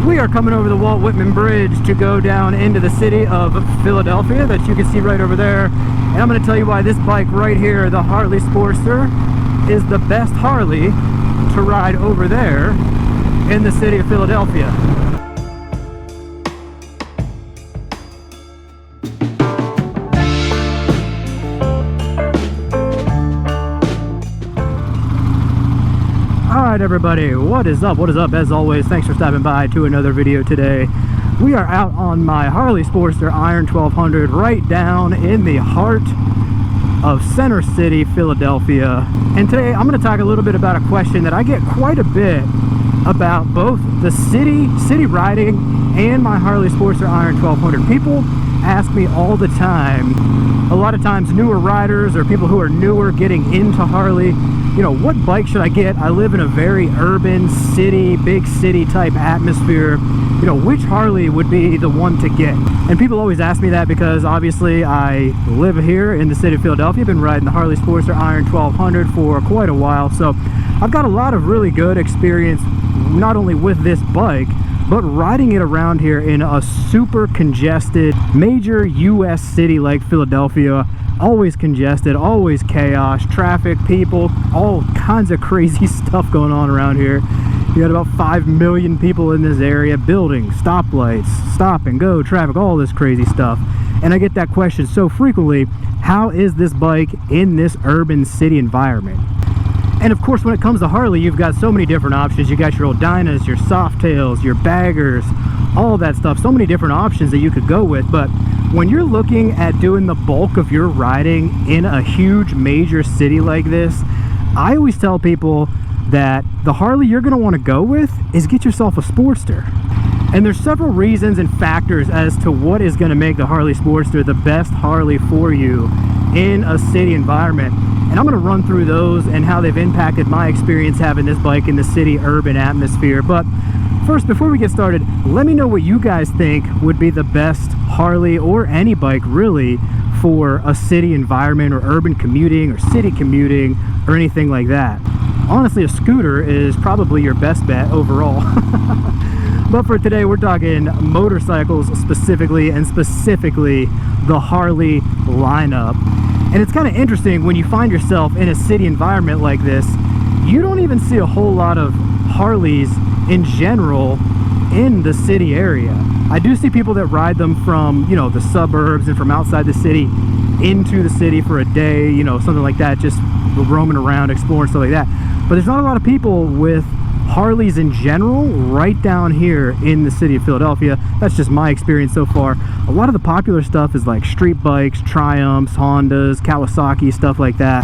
We are coming over the Walt Whitman Bridge to go down into the city of Philadelphia that you can see right over there. And I'm going to tell you why this bike right here, the Harley Sportster, is the best Harley to ride over there in the city of Philadelphia. Alright everybody, what is up? What is up? As always, thanks for stopping by to another video today. We are out on my Harley Sportster Iron 1200 right down in the heart of Center City, Philadelphia. And today I'm going to talk a little bit about a question that I get quite a bit about both the city riding and my Harley Sportster Iron 1200. People ask me all the time, a lot of times newer riders or people who are newer getting into Harley, you know, what bike should I get? I live in a very urban city, big city type atmosphere. You know, which Harley would be the one to get? And people always ask me that because obviously I live here in the city of Philadelphia. I've been riding the Harley Sportster Iron 1200 for quite a while, so I've got a lot of really good experience not only with this bike, but riding it around here in a super congested major US city like Philadelphia. Always congested, always chaos, traffic, people, all kinds of crazy stuff going on around here. You got about 5 million people in this area, buildings, stoplights, stop and go traffic, all this crazy stuff. And I get that question so frequently, how is this bike in this urban city environment? And of course, when it comes to Harley, you've got so many different options. You got your old Dynas, your Softails, your Baggers, all that stuff. So many different options that you could go with. But when you're looking at doing the bulk of your riding in a huge major city like this, I always tell people that the Harley you're going to want to go with is get yourself a Sportster. And there's several reasons and factors as to what is going to make the Harley Sportster the best Harley for you in a city environment. And I'm going to run through those and how they've impacted my experience having this bike in the city urban atmosphere. But first, before we get started, let me know what you guys think would be the best Harley or any bike really for a city environment or urban commuting or city commuting or anything like that. Honestly, a scooter is probably your best bet overall. But for today, we're talking motorcycles specifically, and specifically the Harley lineup. And it's kind of interesting when you find yourself in a city environment like this, you don't even see a whole lot of Harleys in general in the city area. I do see people that ride them from, you know, the suburbs and from outside the city into the city for a day, you know, something like that, just roaming around, exploring, stuff like that. But there's not a lot of people with Harleys in general right down here in the city of Philadelphia. That's just my experience so far. A lot of the popular stuff is like street bikes, Triumphs, Hondas, Kawasaki, stuff like that.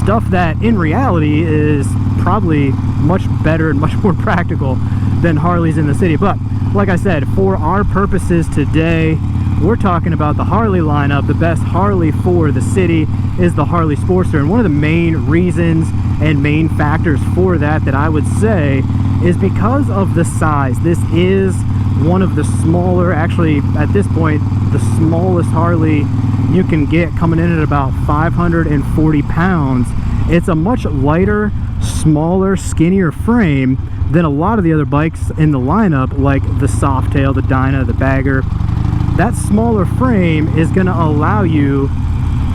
Stuff that in reality is probably much better and much more practical than Harleys in the city. But like I said, for our purposes today, we're talking about the Harley lineup. The best Harley for the city is the Harley Sportster. And one of the main reasons and main factors for that I would say is because of the size. This is one of the smaller, actually at this point, the smallest Harley you can get, coming in at about 540 pounds. It's a much lighter, smaller, skinnier frame than a lot of the other bikes in the lineup, like the Softail, the Dyna, the Bagger. That smaller frame is going to allow you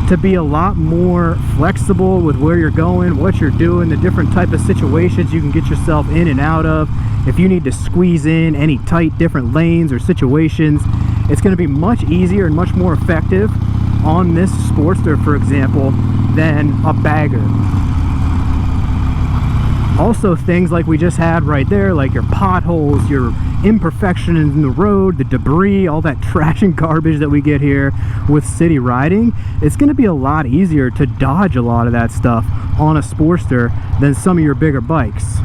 to be a lot more flexible with where you're going, what you're doing, the different type of situations you can get yourself in and out of. If you need to squeeze in any tight different lanes or situations, it's going to be much easier and much more effective on this Sportster, for example, than a Bagger. Also, things like we just had right there, like your potholes, your imperfection in the road, the debris, all that trash and garbage that we get here with city riding, it's going to be a lot easier to dodge a lot of that stuff on a Sportster than some of your bigger bikes.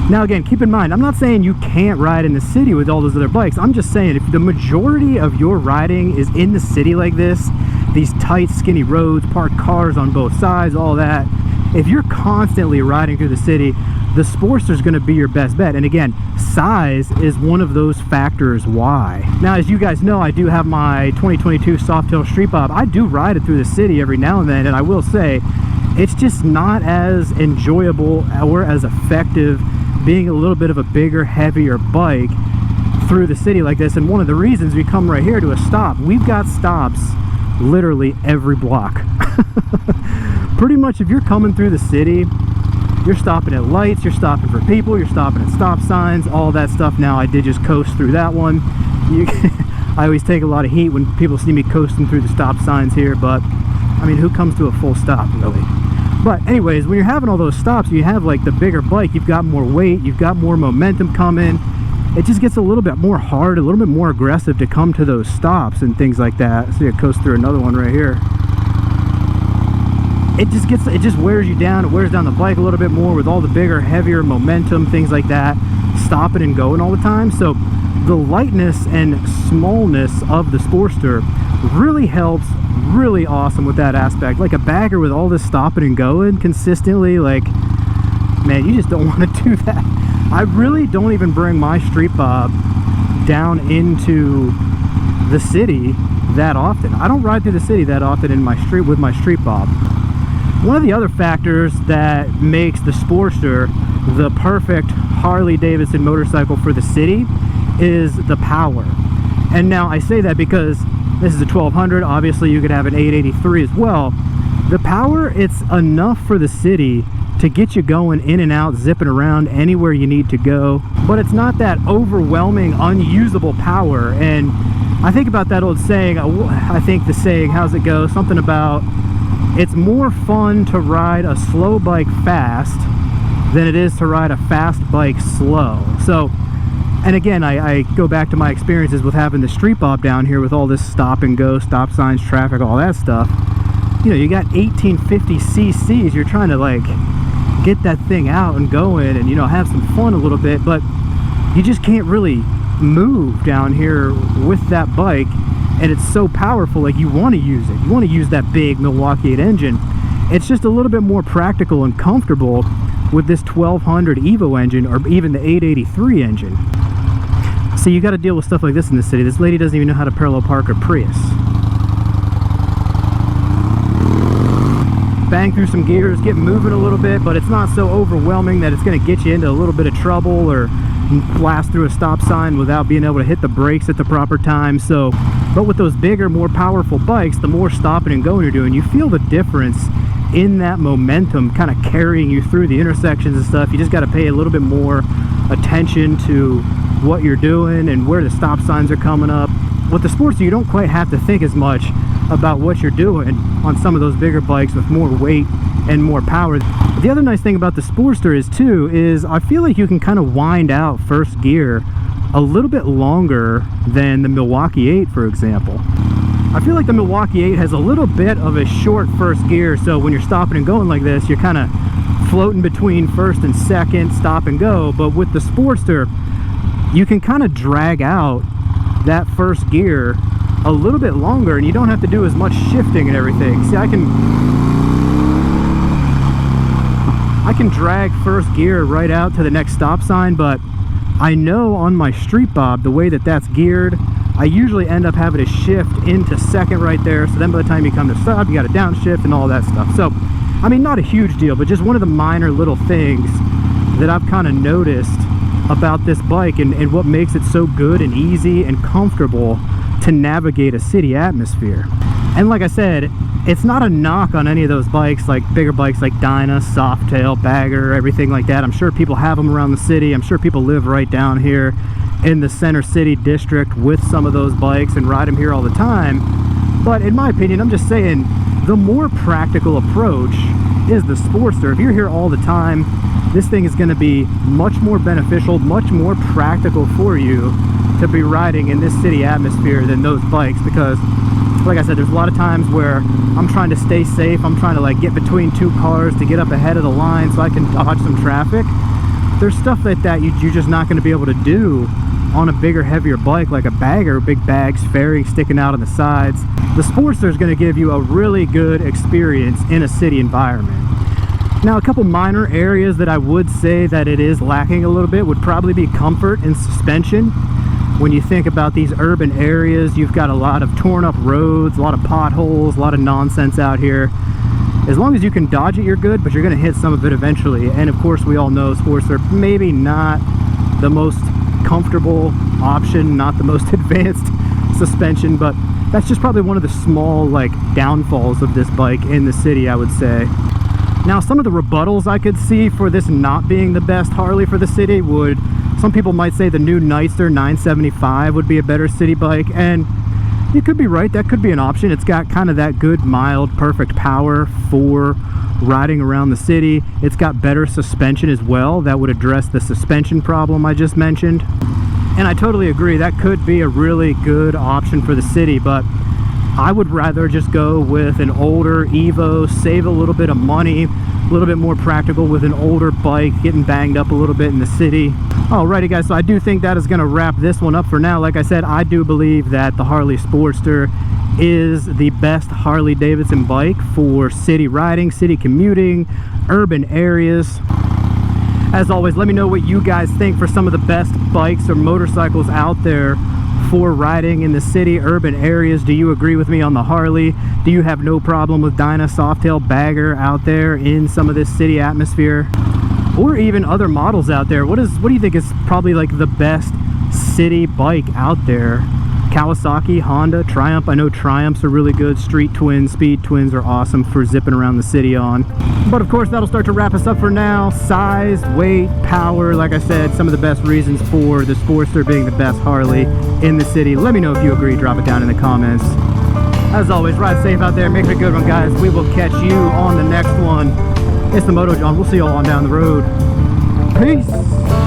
Now again, keep in mind, I'm not saying you can't ride in the city with all those other bikes. I'm just saying if the majority of your riding is in the city like this, these tight, skinny roads, parked cars on both sides, all that, if you're constantly riding through the city, the Sportster is going to be your best bet. And again, size is one of those factors why. Now, as you guys know, I do have my 2022 Softail Street Bob. I do ride it through the city every now and then, and I will say it's just not as enjoyable or as effective being a little bit of a bigger, heavier bike through the city like this. And one of the reasons we come right here to a stop, we've got stops literally every block. Pretty much if you're coming through the city, you're stopping at lights, you're stopping for people, you're stopping at stop signs, all that stuff. Now I did just coast through that one. I always take a lot of heat when people see me coasting through the stop signs here, but I mean, who comes to a full stop really? But anyways, when you're having all those stops, you have like the bigger bike, you've got more weight, you've got more momentum coming. It just gets a little bit more hard, a little bit more aggressive to come to those stops and things like that. See, I coast through another one right here. It just wears you down. It wears down the bike a little bit more with all the bigger, heavier momentum, things like that, stopping and going all the time. So the lightness and smallness of the Sportster really helps, really awesome with that aspect. Like a bagger with all this stopping and going consistently, like, man, you just don't want to do that. I really don't even bring my street bob down into the city that often. I don't ride through the city that often in my street with my street bob. One of the other factors that makes the Sportster the perfect Harley Davidson motorcycle for the city is the power. And now I say that because this is a 1200, obviously you could have an 883 as well. The power, it's enough for the city to get you going in and out, zipping around anywhere you need to go, but it's not that overwhelming, unusable power. And I think about that old saying, I think the saying, how's it go? Something about, it's more fun to ride a slow bike fast than it is to ride a fast bike slow. So, and again, I go back to my experiences with having the street bob down here with all this stop and go, stop signs, traffic, all that stuff. You know, you got 1850 cc's, you're trying to like get that thing out and going and, you know, have some fun a little bit, but you just can't really move down here with that bike. And it's so powerful, like you want to use it. You want to use that big Milwaukee 8 engine. It's just a little bit more practical and comfortable with this 1200 Evo engine or even the 883 engine. So you got to deal with stuff like this in the city. This lady doesn't even know how to parallel park her Prius. Bang through some gears, get moving a little bit, but it's not so overwhelming that it's going to get you into a little bit of trouble or blast through a stop sign without being able to hit the brakes at the proper time. So, but with those bigger, more powerful bikes, the more stopping and going you're doing, you feel the difference in that momentum kind of carrying you through the intersections and stuff. You just got to pay a little bit more attention to what you're doing and where the stop signs are coming up. With the Sportster, you don't quite have to think as much about what you're doing on some of those bigger bikes with more weight and more power. The other nice thing about the Sportster is I feel like you can kind of wind out first gear a little bit longer than the Milwaukee 8, for example. I feel like the Milwaukee 8 has a little bit of a short first gear, so when you're stopping and going like this, you're kind of floating between first and second, stop and go. But with the Sportster, you can kind of drag out that first gear a little bit longer, and you don't have to do as much shifting and everything. See, I can drag first gear right out to the next stop sign, but I know on my street bob, the way that that's geared, I usually end up having to shift into second right there. So then by the time you come to stop, you got to downshift and all that stuff. So, I mean, not a huge deal, but just one of the minor little things that I've kind of noticed about this bike and what makes it so good and easy and comfortable to navigate a city atmosphere. And like I said, it's not a knock on any of those bikes, like bigger bikes like Dyna, Softail, Bagger, everything like that. I'm sure people have them around the city. I'm sure people live right down here in the center city district with some of those bikes and ride them here all the time. But in my opinion, I'm just saying the more practical approach is the Sportster. If you're here all the time, this thing is going to be much more beneficial, much more practical for you to be riding in this city atmosphere than those bikes, because like I said, there's a lot of times where I'm trying to stay safe. I'm trying to like get between two cars to get up ahead of the line so I can dodge some traffic. There's stuff like that you're just not going to be able to do on a bigger, heavier bike like a Bagger, big bags, fairing sticking out on the sides. The Sportster is going to give you a really good experience in a city environment. Now, a couple minor areas that I would say that it is lacking a little bit would probably be comfort and suspension. When you think about these urban areas, you've got a lot of torn up roads, a lot of potholes, a lot of nonsense out here. As long as you can dodge it, you're good, but you're going to hit some of it eventually. And of course, we all know Sportster maybe not the most comfortable option, not the most advanced suspension, but that's just probably one of the small like downfalls of this bike in the city, I would say. Now, some of the rebuttals I could see for this not being the best Harley for the city would, some people might say the new Nightster 975 would be a better city bike, and you could be right, that could be an option. It's got kind of that good, mild, perfect power for riding around the city. It's got better suspension as well. That would address the suspension problem I just mentioned. And I totally agree, that could be a really good option for the city, but I would rather just go with an older Evo, save a little bit of money, a little bit more practical with an older bike, getting banged up a little bit in the city. Alrighty guys, so I do think that is going to wrap this one up for now. Like I said, I do believe that the Harley Sportster is the best Harley Davidson bike for city riding, city commuting, urban areas. As always, let me know what you guys think for some of the best bikes or motorcycles out there for riding in the city, urban areas. Do you agree with me on the Harley? Do you have no problem with Dyna Softail Bagger out there in some of this city atmosphere? Or even other models out there. What do you think is probably like the best city bike out there? Kawasaki, Honda, Triumph. I know Triumphs are really good. Street Twins, Speed Twins are awesome for zipping around the city on. But of course, that'll start to wrap us up for now. Size, weight, power, like I said, some of the best reasons for the Sportster being the best Harley in the city. Let me know if you agree. Drop it down in the comments. As always, ride safe out there. Make it a good one, guys. We will catch you on the next one. It's the Moto John. We'll see you all on down the road. Peace.